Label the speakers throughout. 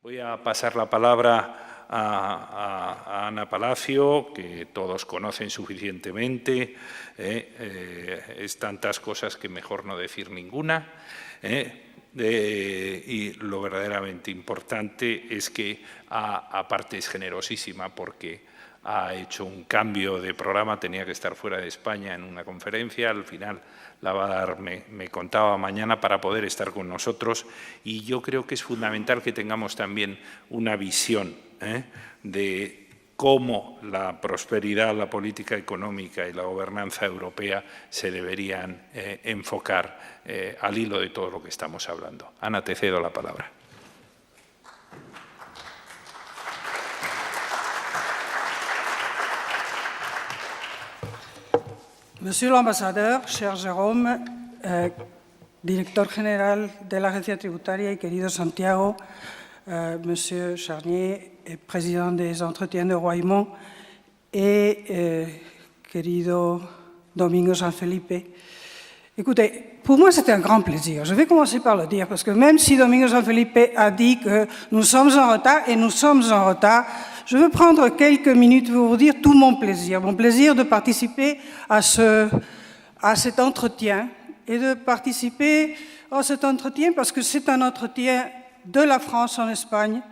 Speaker 1: Voy a pasar la palabra a Ana Palacio, que todos conocen suficientemente. Es tantas cosas que mejor no decir ninguna. Y lo verdaderamente importante es que, aparte, es generosísima porque ha hecho un cambio de programa, tenía que estar fuera de España en una conferencia, al final la va a dar, me contaba mañana, para poder estar con nosotros, y yo creo que es fundamental que tengamos también una visión de cómo la prosperidad, la política económica y la gobernanza europea se deberían enfocar al hilo de todo lo que estamos hablando. Ana, te cedo la palabra.
Speaker 2: Monsieur l'ambassadeur, cher Jérôme, directeur général de l'Agencia Tributaria y querido Santiago, Monsieur Charnier, président des entretiens de Royaumont, et querido Domingo San Felipe. Écoutez, pour moi, c'était un grand plaisir. Je vais commencer par le dire, parce que même si Domingo San Felipe a dit que nous sommes en retard, et nous sommes en retard, je veux prendre quelques minutes pour vous dire tout mon plaisir de participer à cet entretien, et de participer à cet entretien parce que c'est un entretien de la France en Espagne,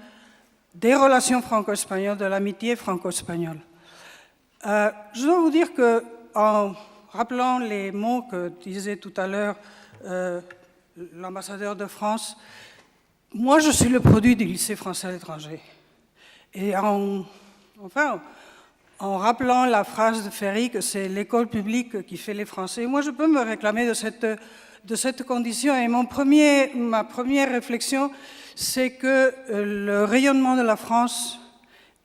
Speaker 2: des relations franco-espagnoles, de l'amitié franco-espagnole. Je dois vous dire qu'en rappelant les mots que disait tout à l'heure l'ambassadeur de France, moi je suis le produit du lycée français à l'étranger. Et en rappelant la phrase de Ferry que c'est l'école publique qui fait les Français, moi je peux me réclamer de cette condition. Et ma première réflexion, c'est que le rayonnement de la France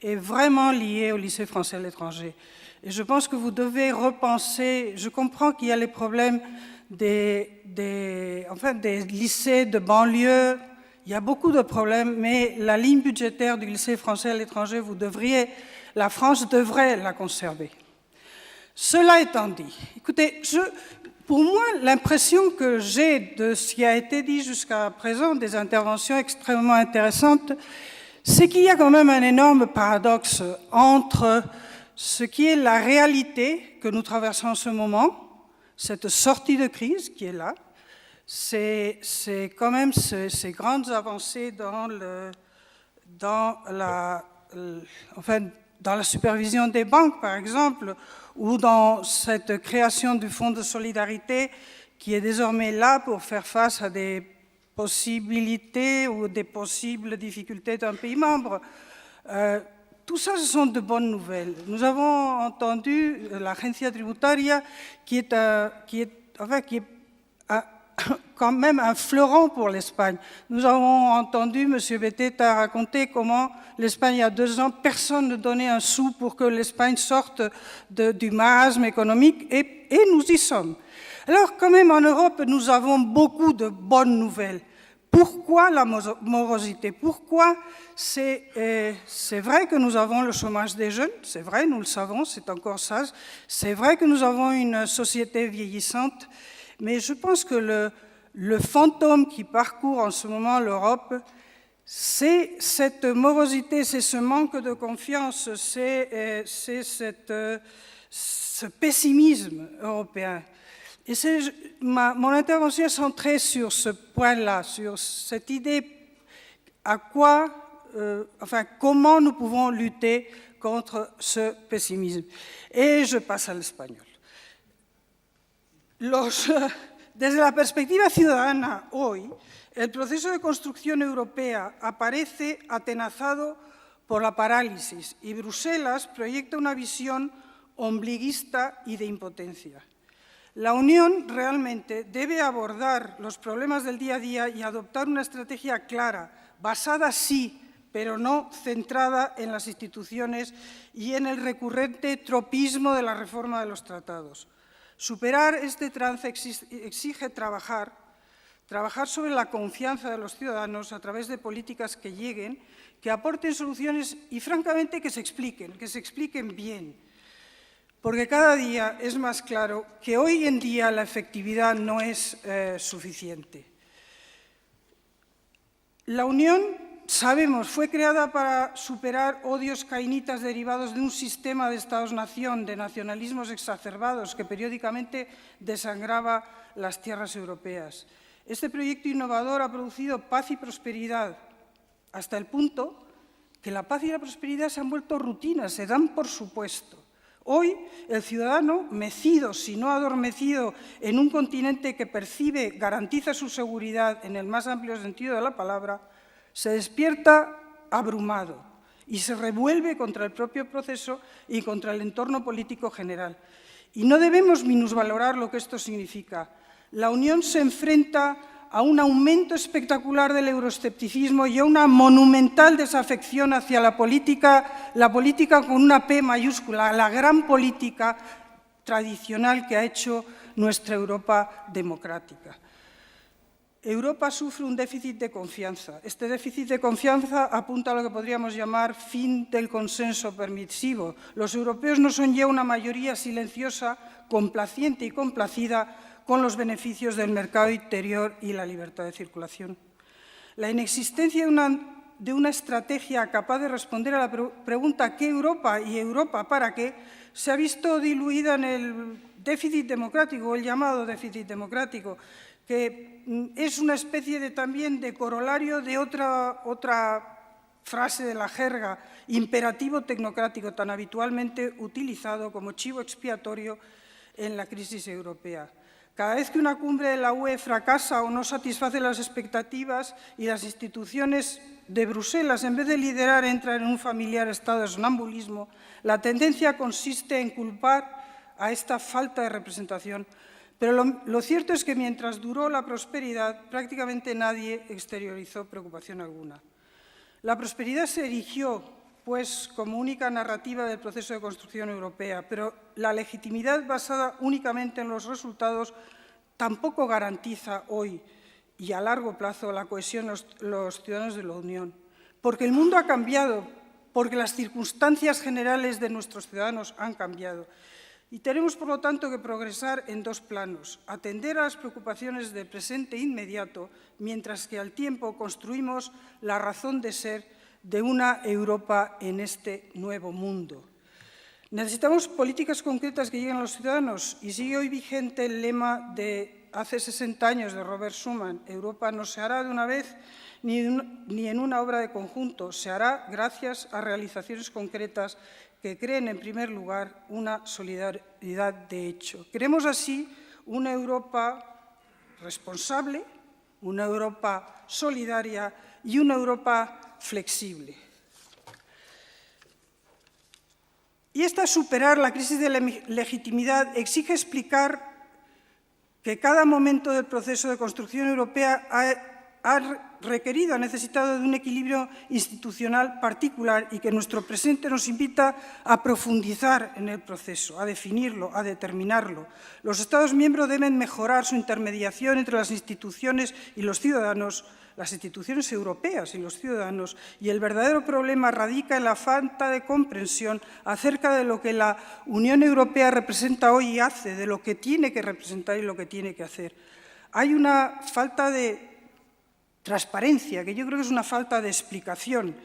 Speaker 2: est vraiment lié au lycée français à l'étranger. Et je pense que vous devez repenser, je comprends qu'il y a les problèmes des lycées de banlieue, il y a beaucoup de problèmes, mais la ligne budgétaire du lycée français à l'étranger, la France devrait la conserver. Cela étant dit, écoutez, pour moi, l'impression que j'ai de ce qui a été dit jusqu'à présent, des interventions extrêmement intéressantes, c'est qu'il y a quand même un énorme paradoxe entre ce qui est la réalité que nous traversons en ce moment, cette sortie de crise qui est là, c'est quand même ces grandes avancées dans la supervision des banques, par exemple, ou dans cette création du Fonds de solidarité qui est désormais là pour faire face à des possibilités ou des possibles difficultés d'un pays membre. Tout ça, ce sont de bonnes nouvelles. Nous avons entendu l'Agencia Tributaria qui est quand même un fleuron pour l'Espagne. Nous avons entendu M. Beteta raconter comment l'Espagne, il y a 2 ans, personne ne donnait un sou pour que l'Espagne sorte du marasme économique, et nous y sommes. Alors, quand même, en Europe, nous avons beaucoup de bonnes nouvelles. Pourquoi la morosité? Pourquoi c'est vrai que nous avons le chômage des jeunes, c'est vrai, nous le savons, c'est encore ça. C'est vrai que nous avons une société vieillissante, mais je pense que le fantôme qui parcourt en ce moment l'Europe, c'est cette morosité, c'est ce manque de confiance, c'est ce pessimisme européen. Et mon intervention est centrée sur ce point-là, sur cette idée comment nous pouvons lutter contre ce pessimisme. Et je passe al español. Desde la perspectiva ciudadana, hoy, el proceso de construcción europea aparece atenazado por la parálisis y Bruselas proyecta una visión ombliguista y de impotencia. La Unión realmente debe abordar los problemas del día a día y adoptar una estrategia clara, basada sí, pero no centrada en las instituciones y en el recurrente tropismo de la reforma de los tratados. Superar este trance exige trabajar sobre la confianza de los ciudadanos a través de políticas que lleguen, que aporten soluciones y, francamente, que se expliquen bien. Porque cada día es más claro que hoy en día la efectividad no es suficiente. La Unión sabemos, fue creada para superar odios caínitas derivados de un sistema de Estados-nación, de nacionalismos exacerbados que periódicamente desangraba las tierras europeas. Este proyecto innovador ha producido paz y prosperidad, hasta el punto que la paz y la prosperidad se han vuelto rutina, se dan por supuesto. Hoy, el ciudadano, mecido, si no adormecido, en un continente que percibe, garantiza su seguridad en el más amplio sentido de la palabra, se despierta abrumado y se revuelve contra el propio proceso y contra el entorno político general. Y no debemos minusvalorar lo que esto significa. La Unión se enfrenta a un aumento espectacular del euroescepticismo y a una monumental desafección hacia la política con una P mayúscula, la gran política tradicional que ha hecho nuestra Europa democrática. Europa sufre un déficit de confianza. Este déficit de confianza apunta a lo que podríamos llamar fin del consenso permisivo. Los europeos no son ya una mayoría silenciosa, complaciente y complacida con los beneficios del mercado interior y la libertad de circulación. La inexistencia de una estrategia capaz de responder a la pregunta ¿qué Europa? Y Europa ¿para qué? Se ha visto diluida en el déficit democrático, o el llamado déficit democrático, que es una especie también de corolario de otra frase de la jerga, imperativo tecnocrático, tan habitualmente utilizado como chivo expiatorio en la crisis europea. Cada vez que una cumbre de la UE fracasa o no satisface las expectativas y las instituciones de Bruselas, en vez de liderar, entran en un familiar estado de sonambulismo, la tendencia consiste en culpar a esta falta de representación. Pero lo cierto es que mientras duró la prosperidad, prácticamente nadie exteriorizó preocupación alguna. La prosperidad se erigió, pues, como única narrativa del proceso de construcción europea, pero la legitimidad basada únicamente en los resultados tampoco garantiza hoy y a largo plazo la cohesión de los ciudadanos de la Unión, porque el mundo ha cambiado, porque las circunstancias generales de nuestros ciudadanos han cambiado. Y tenemos, por lo tanto, que progresar en dos planos, atender a las preocupaciones del presente inmediato, mientras que al tiempo construimos la razón de ser de una Europa en este nuevo mundo. Necesitamos políticas concretas que lleguen a los ciudadanos y sigue hoy vigente el lema de hace 60 años de Robert Schuman: Europa no se hará de una vez ni en una obra de conjunto, se hará gracias a realizaciones concretas que creen, en primer lugar, una solidaridad de hecho. Queremos así una Europa responsable, una Europa solidaria y una Europa flexible. Y superar la crisis de legitimidad exige explicar que cada momento del proceso de construcción europea ha requerido, ha necesitado de un equilibrio institucional particular y que nuestro presente nos invita a profundizar en el proceso, a definirlo, a determinarlo. Los Estados miembros deben mejorar su intermediación entre las instituciones y los ciudadanos, las instituciones europeas y los ciudadanos, y el verdadero problema radica en la falta de comprensión acerca de lo que la Unión Europea representa hoy y hace, de lo que tiene que representar y lo que tiene que hacer. Hay una falta de transparencia, que yo creo que es una falta de explicación,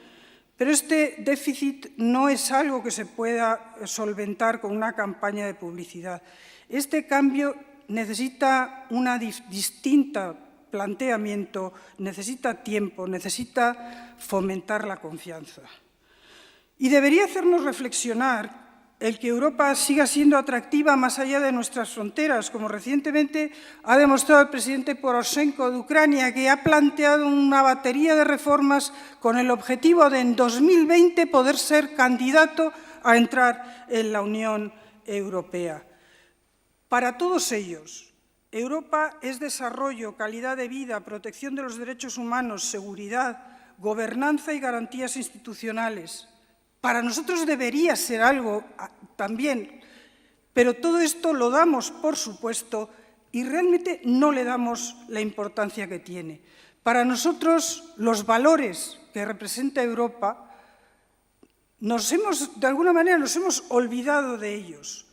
Speaker 2: pero este déficit no es algo que se pueda solventar con una campaña de publicidad. Este cambio necesita una distinta planteamiento, necesita tiempo, necesita fomentar la confianza. Y debería hacernos reflexionar el que Europa siga siendo atractiva más allá de nuestras fronteras, como recientemente ha demostrado el presidente Poroshenko de Ucrania, que ha planteado una batería de reformas con el objetivo de en 2020 poder ser candidato a entrar en la Unión Europea. Para todos ellos, Europa es desarrollo, calidad de vida, protección de los derechos humanos, seguridad, gobernanza y garantías institucionales. Para nosotros debería ser algo también, pero todo esto lo damos por supuesto y realmente no le damos la importancia que tiene. Para nosotros los valores que representa Europa, de alguna manera nos hemos olvidado de ellos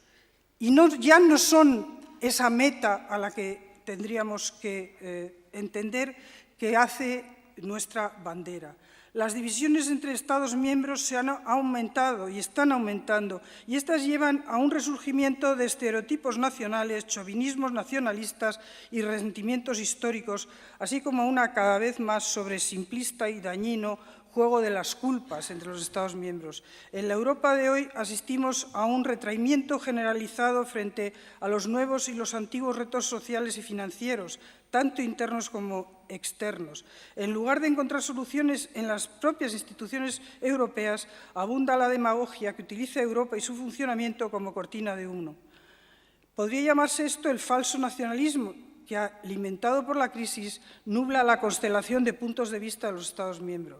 Speaker 2: y ya no son esa meta a la que tendríamos que entender que hace nuestra bandera. Las divisiones entre Estados miembros se han aumentado y están aumentando, y estas llevan a un resurgimiento de estereotipos nacionales, chauvinismos nacionalistas y resentimientos históricos, así como a una cada vez más sobresimplista y dañino juego de las culpas entre los Estados miembros. En la Europa de hoy asistimos a un retraimiento generalizado frente a los nuevos y los antiguos retos sociales y financieros, tanto internos como externos. En lugar de encontrar soluciones en las propias instituciones europeas, abunda la demagogia que utiliza Europa y su funcionamiento como cortina de humo. Podría llamarse esto el falso nacionalismo, que, alimentado por la crisis, nubla la constelación de puntos de vista de los Estados miembros.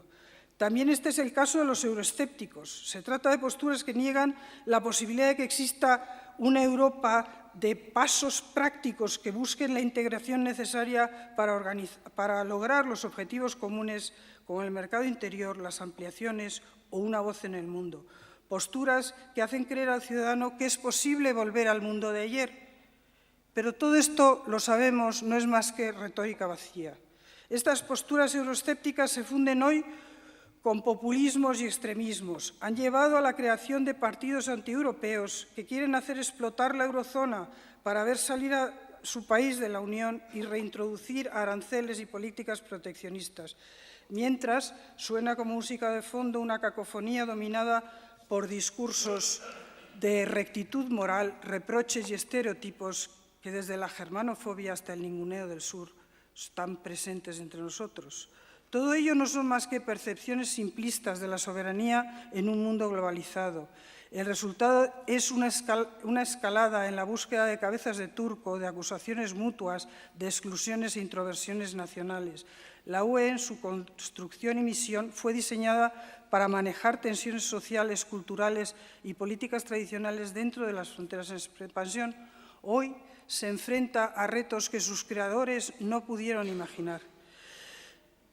Speaker 2: También este es el caso de los euroescépticos. Se trata de posturas que niegan la posibilidad de que exista una Europa de pasos prácticos que busquen la integración necesaria para lograr los objetivos comunes como el mercado interior, las ampliaciones o una voz en el mundo. Posturas que hacen creer al ciudadano que es posible volver al mundo de ayer. Pero todo esto, lo sabemos, no es más que retórica vacía. Estas posturas euroescépticas se funden hoy con populismos y extremismos. Han llevado a la creación de partidos antieuropeos que quieren hacer explotar la eurozona para ver salir a su país de la Unión y reintroducir aranceles y políticas proteccionistas. Mientras, suena como música de fondo una cacofonía dominada por discursos de rectitud moral, reproches y estereotipos que desde la germanofobia hasta el ninguneo del sur están presentes entre nosotros. Todo ello no son más que percepciones simplistas de la soberanía en un mundo globalizado. El resultado es una escalada en la búsqueda de cabezas de turco, de acusaciones mutuas, de exclusiones e introversiones nacionales. La UE, en su construcción y misión, fue diseñada para manejar tensiones sociales, culturales y políticas tradicionales dentro de las fronteras en expansión. Hoy se enfrenta a retos que sus creadores no pudieron imaginar.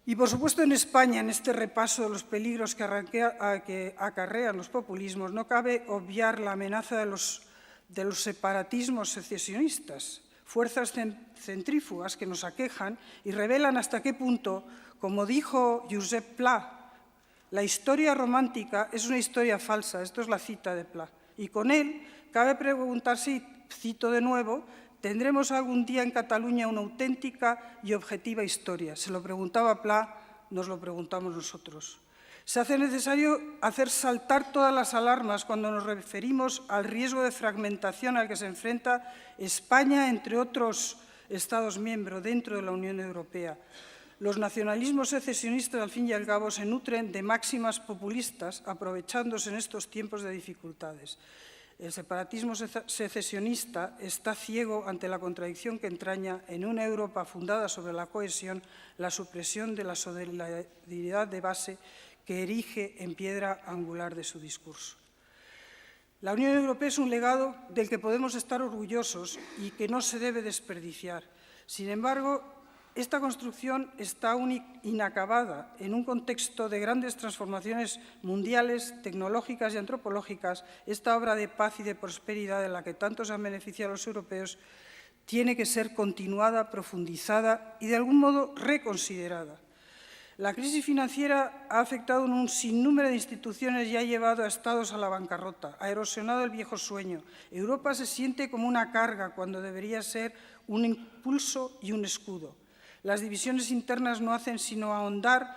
Speaker 2: Y, por supuesto, en España, en este repaso de los peligros que acarrean los populismos, no cabe obviar la amenaza de los separatismos secesionistas, fuerzas centrífugas que nos aquejan y revelan hasta qué punto, como dijo Josep Pla, la historia romántica es una historia falsa. Esto es la cita de Pla. Y con él cabe preguntarse, y cito de nuevo, ¿tendremos algún día en Cataluña una auténtica y objetiva historia? Se lo preguntaba Pla, nos lo preguntamos nosotros. Se hace necesario hacer saltar todas las alarmas cuando nos referimos al riesgo de fragmentación al que se enfrenta España, entre otros Estados miembros, dentro de la Unión Europea. Los nacionalismos secesionistas, al fin y al cabo, se nutren de máximas populistas, aprovechándose en estos tiempos de dificultades. El separatismo secesionista está ciego ante la contradicción que entraña en una Europa fundada sobre la cohesión, la supresión de la solidaridad de base que erige en piedra angular de su discurso. La Unión Europea es un legado del que podemos estar orgullosos y que no se debe desperdiciar. Sin embargo, esta construcción está aún inacabada en un contexto de grandes transformaciones mundiales, tecnológicas y antropológicas. Esta obra de paz y de prosperidad de la que tanto se han beneficiado los europeos tiene que ser continuada, profundizada y de algún modo reconsiderada. La crisis financiera ha afectado en un sinnúmero de instituciones y ha llevado a estados a la bancarrota, ha erosionado el viejo sueño. Europa se siente como una carga cuando debería ser un impulso y un escudo. Las divisiones internas no hacen sino ahondar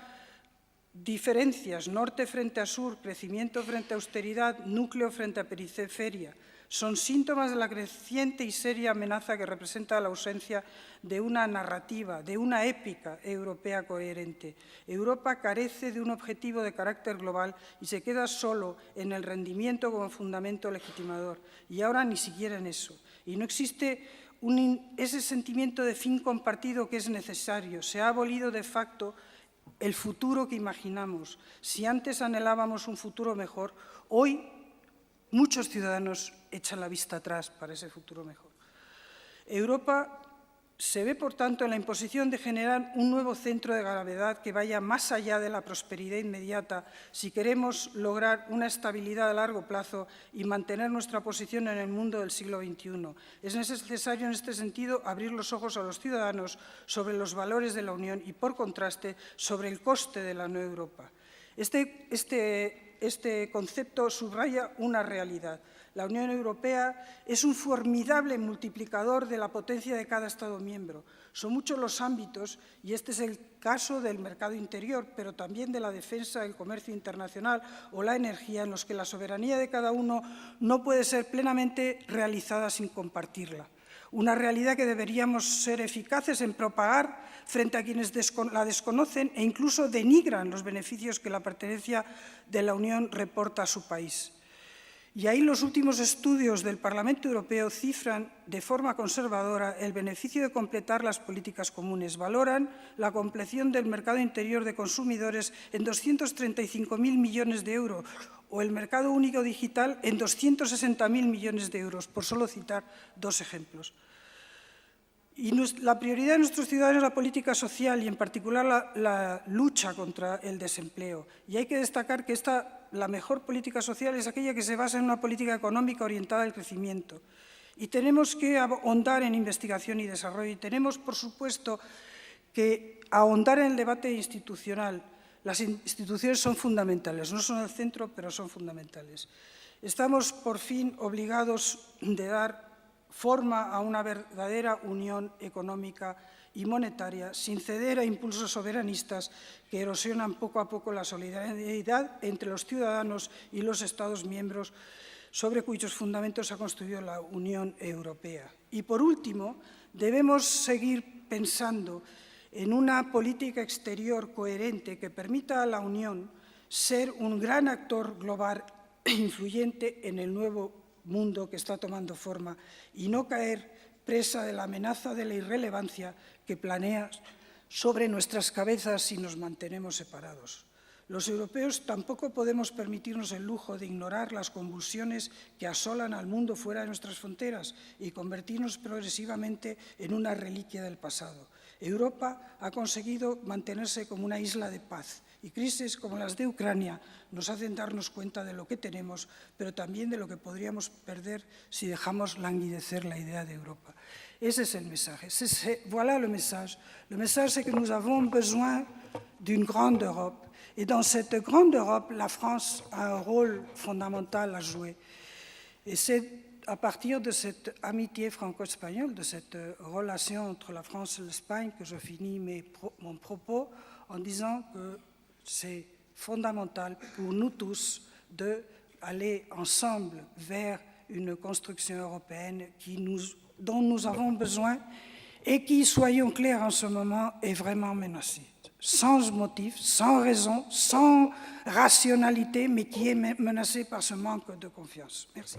Speaker 2: diferencias, norte frente a sur, crecimiento frente a austeridad, núcleo frente a periferia. Son síntomas de la creciente y seria amenaza que representa la ausencia de una narrativa, de una épica europea coherente. Europa carece de un objetivo de carácter global y se queda solo en el rendimiento como fundamento legitimador. Y ahora ni siquiera en eso. Y no existe ese sentimiento de fin compartido que es necesario. Se ha abolido de facto el futuro que imaginamos. Si antes anhelábamos un futuro mejor, hoy muchos ciudadanos echan la vista atrás para ese futuro mejor. Europa se ve, por tanto, en la imposición de generar un nuevo centro de gravedad que vaya más allá de la prosperidad inmediata si queremos lograr una estabilidad a largo plazo y mantener nuestra posición en el mundo del siglo XXI. Es necesario, en este sentido, abrir los ojos a los ciudadanos sobre los valores de la Unión y, por contraste, sobre el coste de la nueva Europa. Este concepto subraya una realidad. La Unión Europea es un formidable multiplicador de la potencia de cada Estado miembro. Son muchos los ámbitos, y este es el caso del mercado interior, pero también de la defensa, el comercio internacional o la energía, en los que la soberanía de cada uno no puede ser plenamente realizada sin compartirla. Una realidad que deberíamos ser eficaces en propagar frente a quienes la desconocen e incluso denigran los beneficios que la pertenencia de la Unión reporta a su país. Y ahí los últimos estudios del Parlamento Europeo cifran de forma conservadora el beneficio de completar las políticas comunes. Valoran la compleción del mercado interior de consumidores en 235.000 millones de euros o el mercado único digital en 260.000 millones de euros, por solo citar dos ejemplos. Y la prioridad de nuestros ciudadanos es la política social y, en particular, la lucha contra el desempleo. Y hay que destacar que la mejor política social es aquella que se basa en una política económica orientada al crecimiento. Y tenemos que ahondar en investigación y desarrollo. Y tenemos, por supuesto, que ahondar en el debate institucional. Las instituciones son fundamentales, no son el centro, pero son fundamentales. Estamos, por fin, obligados de dar forma a una verdadera unión económica y monetaria, sin ceder a impulsos soberanistas que erosionan poco a poco la solidaridad entre los ciudadanos y los Estados miembros sobre cuyos fundamentos se ha construido la Unión Europea. Y, por último, debemos seguir pensando en una política exterior coherente que permita a la Unión ser un gran actor global e influyente en el nuevo mundo que está tomando forma y no caer presa de la amenaza de la irrelevancia que planea sobre nuestras cabezas si nos mantenemos separados. Los europeos tampoco podemos permitirnos el lujo de ignorar las convulsiones que asolan al mundo fuera de nuestras fronteras y convertirnos progresivamente en una reliquia del pasado. Europa ha conseguido mantenerse como una isla de paz y crisis como las de Ucrania nos hacen darnos cuenta de lo que tenemos, pero también de lo que podríamos perder si dejamos languidecer la idea de Europa. Ese es el mensaje. Voilà le message. Le message, c'est que nous avons besoin d'une grande Europe. Et dans cette grande Europe, la France a un rôle fondamental à jouer. Et c'est à partir de cette amitié franco-espagnole, de cette relation entre la France et l'Espagne, que je finis mon propos en disant que c'est fondamental pour nous tous d'aller ensemble vers une construction européenne dont nous avons besoin et qui, soyons clairs en ce moment, est vraiment menacée. Sans motif, sans raison, sans rationalité, mais qui est menacée par ce manque de confiance. Merci.